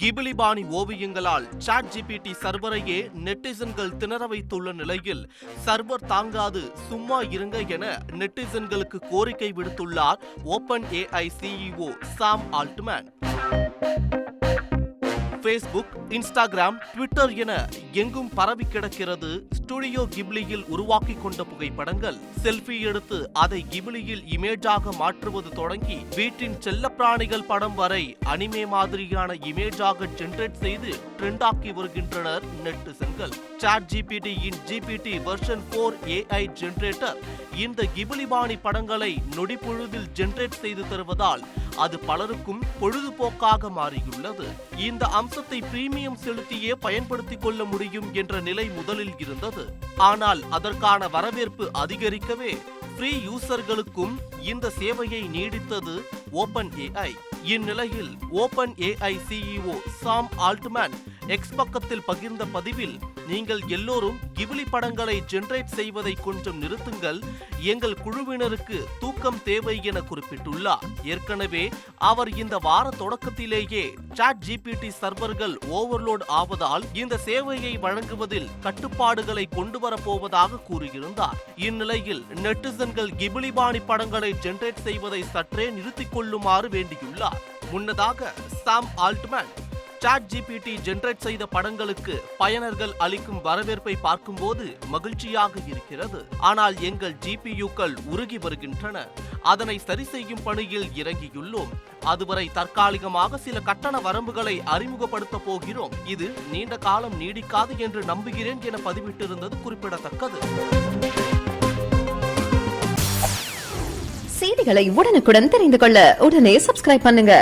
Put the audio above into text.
கிபிலி பாணி ஓவியங்களால் ChatGPT சர்வரையே நெட்டிசன்கள் திணற வைத்துள்ள நிலையில் சர்வர் தாங்காது சும்மா இருங்க என நெட்டிசன்களுக்கு கோரிக்கை விடுத்துள்ளார் OpenAI CEO சாம் ஆல்ட்மேன். Facebook, Instagram, Twitter என எங்கும் பரவி கிடக்கிறது ஸ்டுடியோ கிப்லியில் உருவாக்கி கொண்ட புகைப்படங்கள். செல்ஃபி எடுத்து அதை கிப்லியில் இமேஜாக மாற்றுவது தொடங்கி வீட்டின் செல்லப்பிராணிகள் படம் வரை அனிமே மாதிரியான இமேஜாக ஜெனரேட் செய்து ட்ரெண்டாக்கி வருகின்றனர் நெட்டிசன்கள். ChatGPT-யின் GPT வெர்ஷன் 4 AI ஜெனரேட்டர் இந்த கிபிலி பாணி படங்களை நொடிப்பொழுதில் ஜெனரேட் செய்து தருவதால் அது பலருக்கும் பொழுதுபோக்காக மாறியுள்ளது. இந்த அம்சத்தை பிரீமியம் செலுத்தியே பயன்படுத்திக் கொள்ள முடியும் என்ற நிலை முதலில் இருந்தது. ஆனால் அதற்கான வரவேற்பு அதிகரிக்கவே ஃப்ரீ யூசர்களுக்கும் இந்த சேவையை நீடித்தது OpenAI. இந்நிலையில் OpenAI CEO சாம் ஆல்ட்மேன் எக்ஸ் பக்கத்தில் பகிர்ந்த பதிவில், நீங்கள் எல்லோரும் கிபிலி படங்களை ஜெனரேட் செய்வதை கொஞ்சம் நிறுத்துங்கள், எங்கள் குழுவினருக்கு தூக்கம் தேவை என குறிப்பிட்டுள்ளார். ஏற்கனவே அவர் இந்த வார தொடக்கத்திலேயே ChatGPT சர்வர்கள் ஓவர்லோட் ஆவதால் இந்த சேவையை வழங்குவதில் கட்டுப்பாடுகளை கொண்டு வரப்போவதாக கூறியிருந்தார். இந்நிலையில் நெட்டிசன்கள் கிபிலி பாணி படங்களை ஜெனரேட் செய்வதை சற்றே நிறுத்திக் கொள்ளுமாறு வேண்டியுள்ளார். முன்னதாக சாம் ஆல்ட்மேன் ChatGPT ஜெனரேட் செய்த படங்களுக்கு பயனர்கள் அளிக்கும் வரவேற்பை பார்க்கும்போது மகிழ்ச்சியாக இருக்கிறது. ஆனால் எங்கள் GPUக்கள் உருகி வருகின்றன. அதனை சரி செய்யும் பணியில் இறங்கியுள்ளோம். அதுவரை தற்காலிகமாக சில கட்டண வரம்புகளை அறிமுகப்படுத்த போகிறோம். இது நீண்ட காலம் நீடிக்காது என்று நம்புகிறேன் என பதிவிட்டிருந்தது குறிப்பிடத்தக்கது. செய்திகளை உடனுக்குடன் தெரிந்து கொள்ள உடனே சப்ஸ்கிரைப் பண்ணுங்க.